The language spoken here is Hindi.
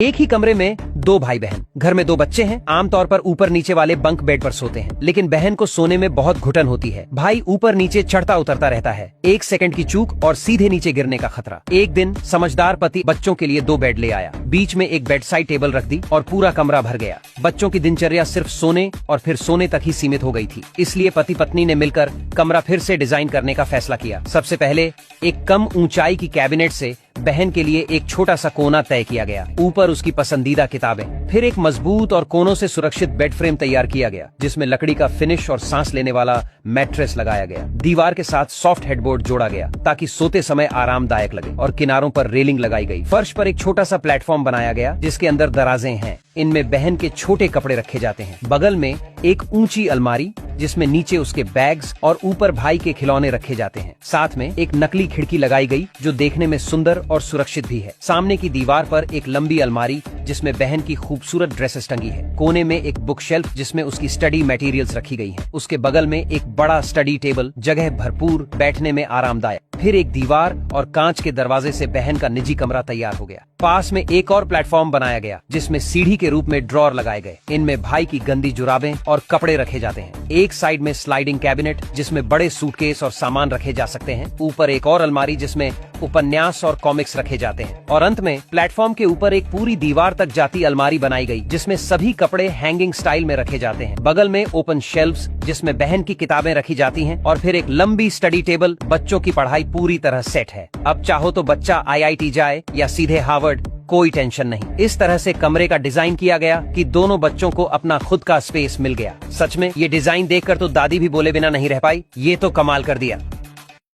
एक ही कमरे में दो भाई बहन। घर में दो बच्चे हैं। आमतौर पर ऊपर नीचे वाले बंक बेड पर सोते हैं, लेकिन बहन को सोने में बहुत घुटन होती है। भाई ऊपर नीचे चढ़ता उतरता रहता है। 1 सेकंड की चूक और सीधे नीचे गिरने का खतरा। एक दिन समझदार पति बच्चों के लिए 2 बेड ले आया, बीच में एक बेड साइड टेबल रख दी और पूरा कमरा भर गया। बच्चों की दिनचर्या सिर्फ सोने और फिर सोने तक ही सीमित हो गई थी, इसलिए पति पत्नी ने मिलकर कमरा फिर से डिजाइन करने का फैसला किया। सबसे पहले एक कम ऊंचाई की कैबिनेट से बहन के लिए एक छोटा सा कोना तय किया गया, ऊपर उसकी पसंदीदा किताबें। फिर एक मजबूत और कोनों से सुरक्षित बेड फ्रेम तैयार किया गया, जिसमें लकड़ी का फिनिश और सांस लेने वाला मैट्रेस लगाया गया। दीवार के साथ सॉफ्ट हेडबोर्ड जोड़ा गया ताकि सोते समय आरामदायक लगे, और किनारों पर रेलिंग लगाई गई। फर्श पर एक छोटा सा प्लेटफॉर्म बनाया गया, जिसके अंदर दराजें हैं। इनमें बहन के छोटे कपड़े रखे जाते हैं। बगल में एक ऊंची अलमारी, जिसमें नीचे उसके बैग्स और ऊपर भाई के खिलौने रखे जाते हैं। साथ में एक नकली खिड़की लगाई गई, जो देखने में सुंदर और सुरक्षित भी है। सामने की दीवार पर एक लंबी अलमारी, जिसमें बहन की खूबसूरत ड्रेसेस टंगी है। कोने में एक बुक शेल्फ, जिसमें उसकी स्टडी मटेरियल्स रखी गई हैं। उसके बगल में एक बड़ा स्टडी टेबल, जगह भरपूर, बैठने में आरामदायक। फिर एक दीवार और कांच के दरवाजे से बहन का निजी कमरा तैयार हो गया। पास में एक और प्लेटफॉर्म बनाया गया, जिसमें सीढ़ी के रूप में ड्रॉर लगाए गए। इनमें भाई की गंदी जुराबें और कपड़े रखे जाते हैं। एक साइड में स्लाइडिंग कैबिनेट, जिसमें बड़े सूटकेस और सामान रखे जा सकते हैं। ऊपर एक और अलमारी, जिसमें उपन्यास और कॉमिक्स रखे जाते हैं। और अंत में प्लेटफॉर्म के ऊपर एक पूरी दीवार तक जाती अलमारी बनाई गई, जिसमें सभी कपड़े हैंगिंग स्टाइल में रखे जाते हैं। बगल में ओपन शेल्फ्स, जिसमें बहन की किताबें रखी जाती हैं, और फिर एक लंबी स्टडी टेबल। बच्चों की पढ़ाई पूरी तरह सेट है। अब चाहो तो बच्चा IIT जाए या सीधे हार्वर्ड, कोई टेंशन नहीं। इस तरह से कमरे का डिजाइन किया गया कि दोनों बच्चों को अपना खुद का स्पेस मिल गया। सच में ये डिजाइन देखकर तो दादी भी बोले बिना नहीं रह पाई, ये तो कमाल कर दिया।